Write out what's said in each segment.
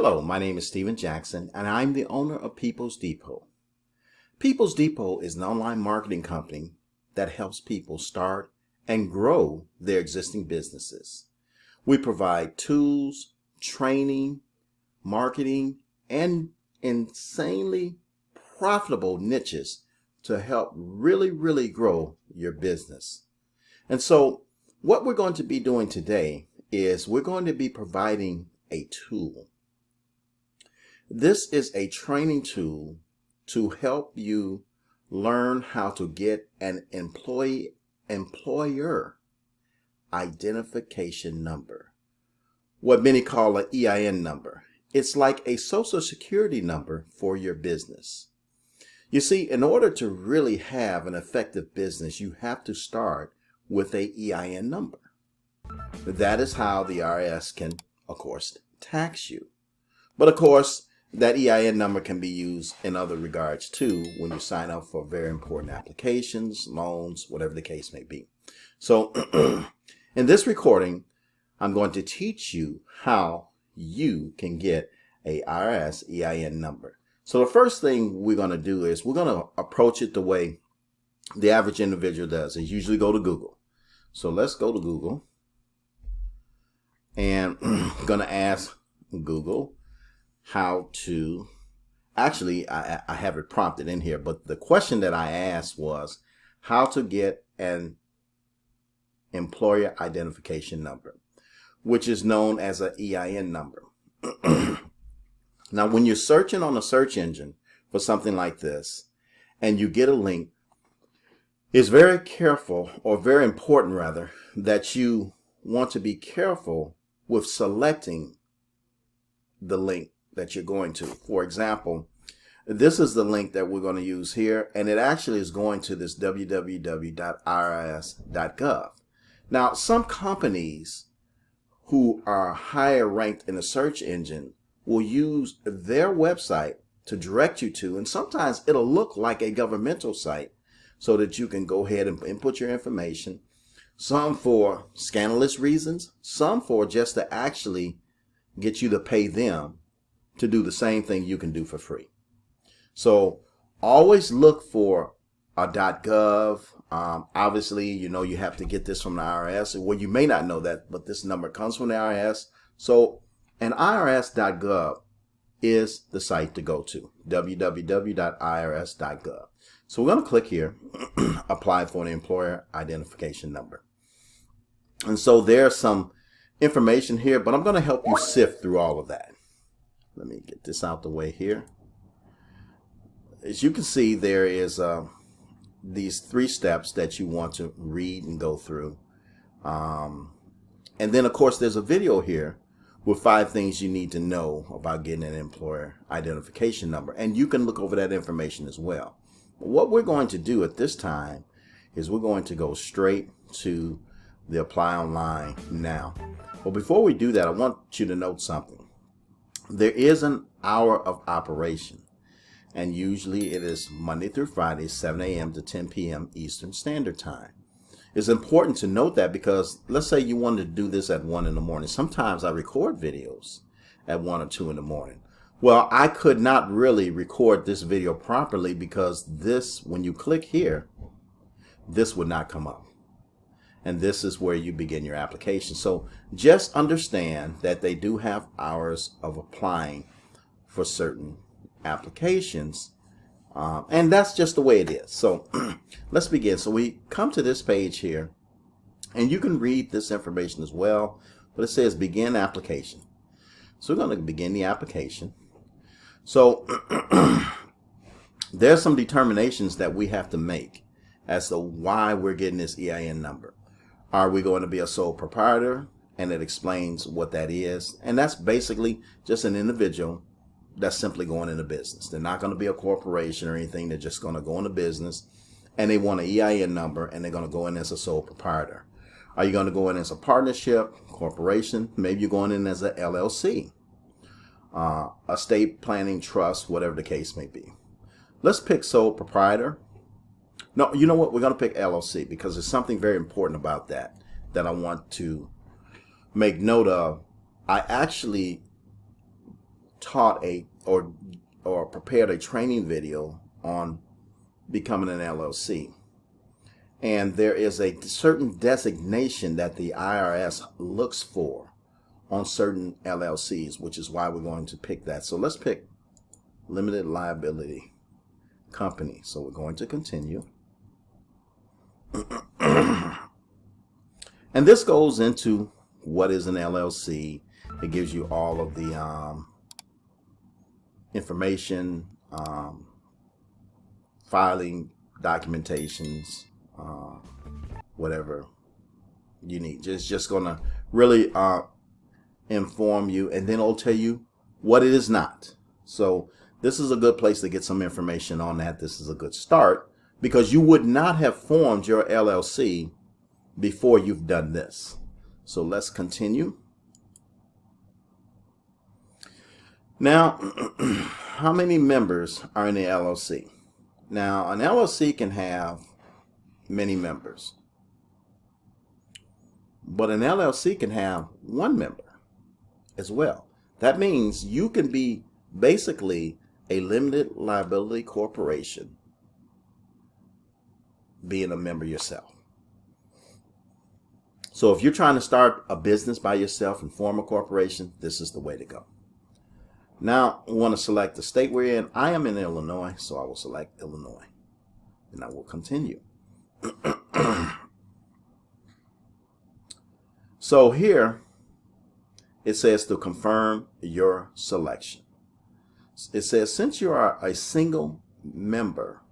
Hello, my name is Steven Jackson, and I'm the owner of People's Depot. People's Depot is an online marketing company that helps people start and grow their existing businesses. We provide tools, training, marketing, and insanely profitable niches to help really grow your business. And so what we're going to be doing today is we're going to be providing a tool. This is a training tool to help you learn how to get an employer identification number, what many call an EIN number. It's like a social security number for your business. You see, in order to really have an effective business, you have to start with a EIN number. That is how the IRS can, of course, tax you. But of course, that EIN number can be used in other regards too when you sign up for very important applications, loans, whatever the case may be. So in this recording, I'm going to teach you how you can get a IRS EIN number. So the first thing we're going to do is we're going to approach it the way the average individual does. Is usually go to Google. So let's go to Google, and I'm going to ask Google how to, actually I have it prompted in here, but the question that I asked was how to get an employer identification number, which is known as an EIN number. Now, when you're searching on a search engine for something like this and you get a link, it's very careful, or very important rather, that you want to be careful with selecting the link that you're going to. For example, this is the link that we're going to use here, and it actually is going to this www.irs.gov. Now, some companies who are higher ranked in a search engine will use their website to direct you to, and sometimes it'll look like a governmental site so that you can go ahead and input your information, some for scandalous reasons, some for just to actually get you to pay them to do the same thing you can do for free. So always look for a .gov. Obviously, you have to get this from the IRS. Well, you may not know that, but this number comes from the IRS. So an IRS.gov is the site to go to, www.irs.gov. So we're going to click here, apply for an employer identification number. And so there's some information here, but I'm going to help you sift through all of that. Let me get this out the way here. As you can see, there is these 3 steps that you want to read and go through. And then, of course, there's a video here with 5 things you need to know about getting an employer identification number. And you can look over that information as well. But what we're going to do at this time is we're going to go straight to the Apply Online Now. Well, before we do that, I want you to note something. There is an hour of operation, and usually it is Monday through Friday, 7 a.m. to 10 p.m. Eastern Standard Time. It's important to note that because let's say you wanted to do this at 1 in the morning. Sometimes I record videos at 1 or 2 in the morning. Well, I could not really record this video properly because this, when you click here, this would not come up. And this is where you begin your application. So just understand that they do have hours of applying for certain applications. And that's just the way it is. So let's begin. So we come to this page here, and you can read this information as well, but it says begin application. So we're going to begin the application. So there's some determinations that we have to make as to why we're getting this EIN number. Are we going to be a sole proprietor? And it explains what that is. And that's basically just an individual that's simply going into business. They're not going to be a corporation or anything. They're just going to go into business, and they want an EIN number, and they're going to go in as a sole proprietor. Are you going to go in as a partnership, corporation? Maybe you're going in as a LLC, estate planning trust, whatever the case may be. Let's pick sole proprietor. No, you know what? We're going to pick LLC because there's something very important about that I want to make note of. I actually taught or prepared a training video on becoming an LLC. And there is a certain designation that the IRS looks for on certain LLCs, which is why we're going to pick that. So let's pick limited liability company. So we're going to continue. And this goes into what is an LLC. It gives you all of the information, filing documentations, whatever you need. Just gonna really inform you, and then it'll tell you what it is not. So this is a good place to get some information on that. This is a good start, because you would not have formed your LLC before you've done this. So let's continue. Now, how many members are in the LLC? Now, an LLC can have many members, but an LLC can have one member as well. That means you can be basically a limited liability corporation being a member yourself. So if you're trying to start a business by yourself and form a corporation, this is the way to go. Now, I want to select the state we're in. I am in Illinois, so I will select Illinois. And I will continue. So here, it says to confirm your selection. It says, since you are a single member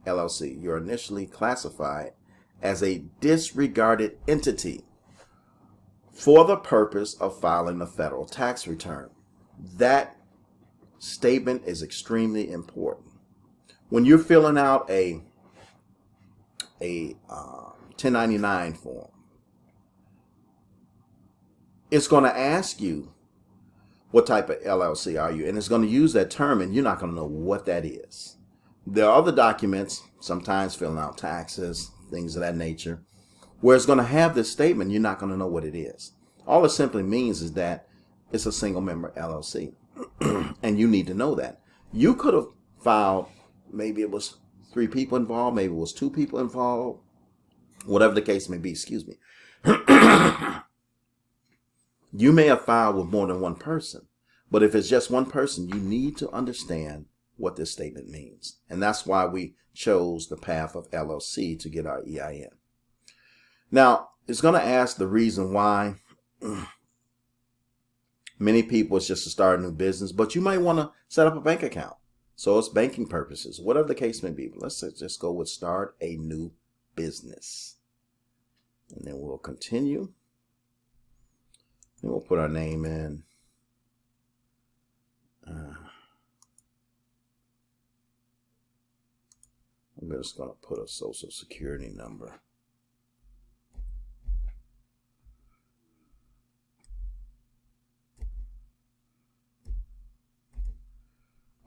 LLC, you're initially classified as a disregarded entity for the purpose of filing a federal tax return. That statement is extremely important. When you're filling out a 1099 form, it's going to ask you what type of LLC are you, and it's going to use that term, and you're not going to know what that is. There are other documents, sometimes filling out taxes, things of that nature, where it's going to have this statement. You're not going to know what it is. All it simply means is that it's a single member LLC. And you need to know that. You could have filed, maybe it was 3 people involved, maybe it was 2 people involved, whatever the case may be, excuse me. You may have filed with more than one person, but if it's just one person, you need to understand what this statement means. And that's why we chose the path of LLC to get our EIN. Now, it's going to ask the reason why. Many people, it's just to start a new business, but you might want to set up a bank account. So it's banking purposes, whatever the case may be. But let's just go with start a new business. And then we'll continue. And we'll put our name in. I'm just going to put a social security number.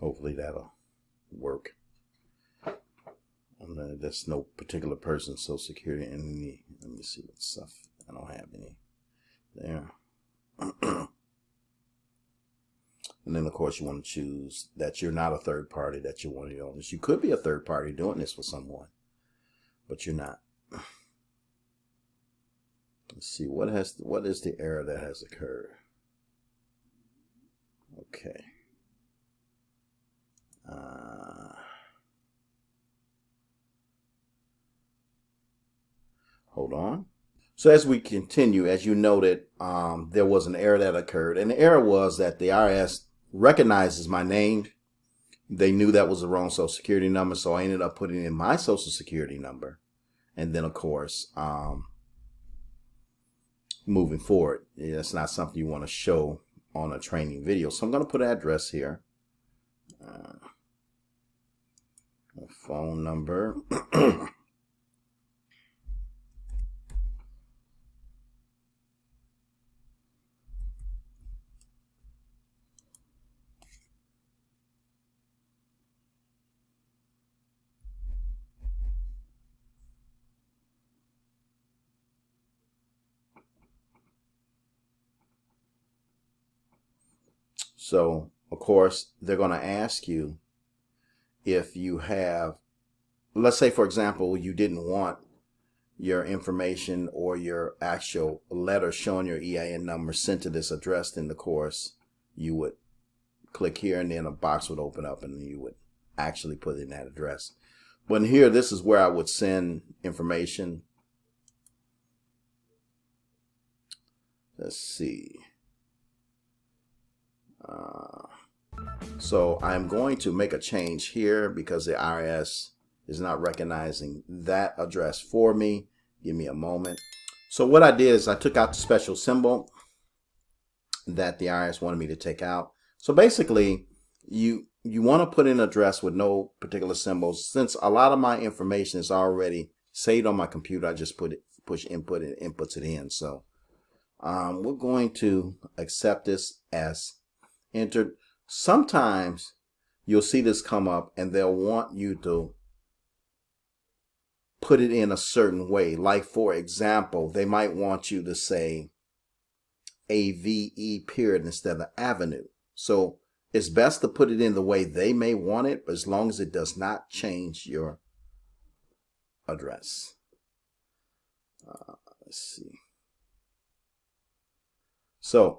Hopefully that'll work. There's no particular person's social security in me. Let me see what stuff. I don't have any there. And then, of course, you want to choose that you're not a third party, that you're one of the owners. You could be a third party doing this for someone, but you're not. Let's see, what is the error that has occurred? Okay. Hold on. So as we continue, as you noted, there was an error that occurred. And the error was that the IRS recognizes my name. They knew that was the wrong social security number, so I ended up putting in my social security number. And then, of course, moving forward, it's not something you want to show on a training video. So I'm going to put an address here. A phone number. So, of course, they're going to ask you if you have, let's say, for example, you didn't want your information or your actual letter showing your EIN number sent to this address. In the course, you would click here and then a box would open up and you would actually put in that address. But in here, this is where I would send information. Let's see. So I'm going to make a change here because the IRS is not recognizing that address for me. Give me a moment. So what I did is I took out the special symbol that the IRS wanted me to take out. So basically, you want to put in an address with no particular symbols. Since a lot of my information is already saved on my computer, I just push input and it inputs it in. So we're going to accept this as entered. Sometimes you'll see this come up and they'll want you to put it in a certain way. Like, for example, they might want you to say AVE period instead of avenue. So it's best to put it in the way they may want it, as long as it does not change your address. Let's see. So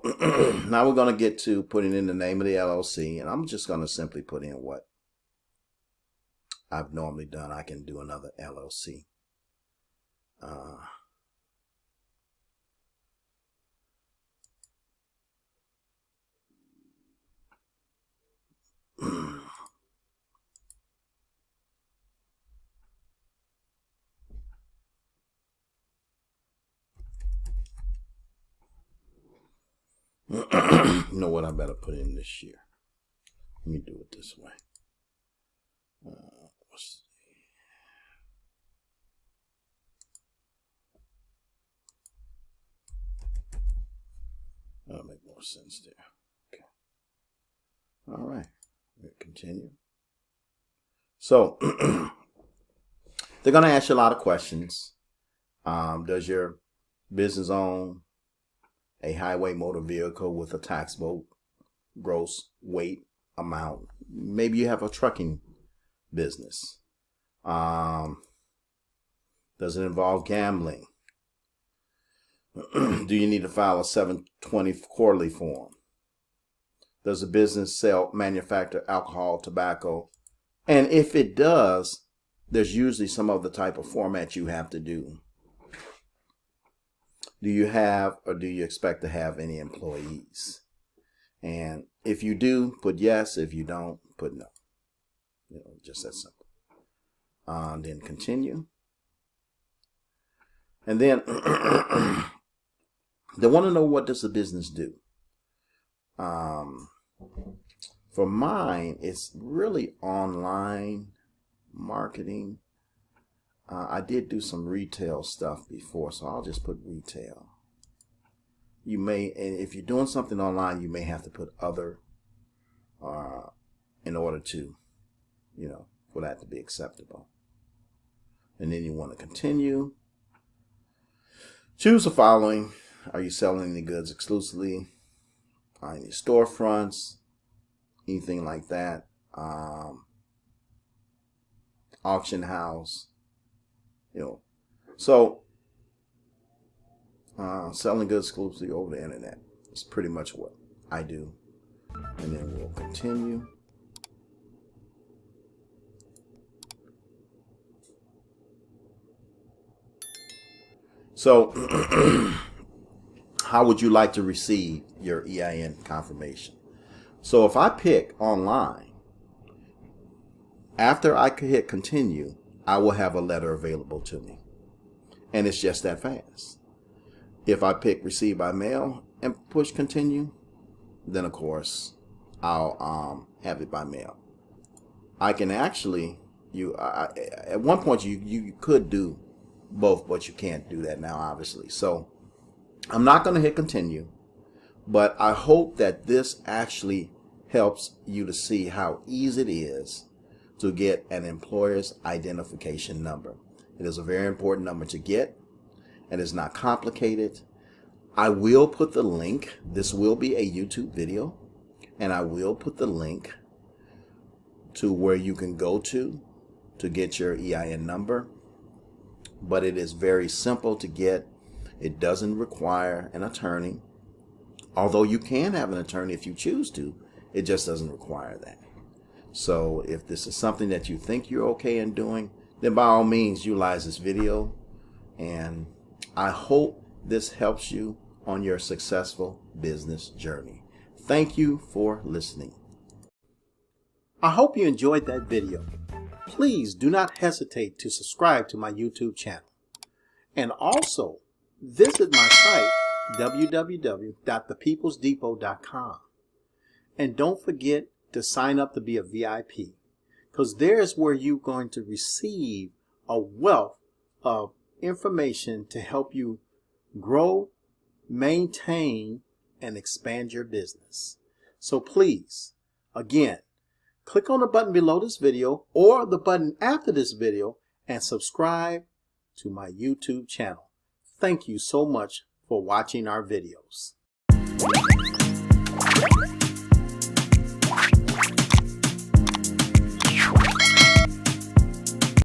now we're going to get to putting in the name of the LLC, and I'm just going to simply put in what I've normally done. I can do another LLC. You know what? I better put in this year. Let me do it this way. Let's see. That'll make more sense there. Okay. All right. We'll continue. So they're going to ask you a lot of questions. Does your business own a highway motor vehicle with a taxable gross weight amount? Maybe you have a trucking business. Does it involve gambling? Do you need to file a 720 quarterly form? Does the business sell, manufacture alcohol, tobacco? And if it does, there's usually some other type of format you have to do. Do you have or do you expect to have any employees? And if you do, put yes. If you don't, put no. You know, just that simple. Then continue. And then they want to know, what does the business do? For mine, it's really online marketing. I did do some retail stuff before, so I'll just put retail. You may, and if you're doing something online, you may have to put other in order to, you know, for that to be acceptable. And then you want to continue. Choose the following. Are you selling any goods exclusively? Any storefronts? Anything like that? Auction house? You know, so selling goods exclusively over the internet is pretty much what I do. And then we'll continue. So how would you like to receive your EIN confirmation? So if I pick online, after I hit continue, I will have a letter available to me. And it's just that fast. If I pick receive by mail and push continue, then of course I'll have it by mail. I can actually, at one point you could do both, but you can't do that now, obviously. So I'm not going to hit continue, but I hope that this actually helps you to see how easy it is to get an employer's identification number. It is a very important number to get, and it's not complicated. I will put the link. This will be a YouTube video and I will put the link to where you can go to get your EIN number. But it is very simple to get. It doesn't require an attorney, although you can have an attorney if you choose to. It just doesn't require that. So if this is something that you think you're okay in doing, then by all means utilize this video, and I hope this helps you on your successful business journey. Thank you for listening. I hope you enjoyed that video. Please do not hesitate to subscribe to my YouTube channel. And also visit my site, www.thepeoplesdepot.com. And don't forget to sign up to be a VIP, because there's where you're going to receive a wealth of information to help you grow, maintain, and expand your business. So please, again, click on the button below this video or the button after this video and subscribe to my YouTube channel. Thank you so much for watching our videos.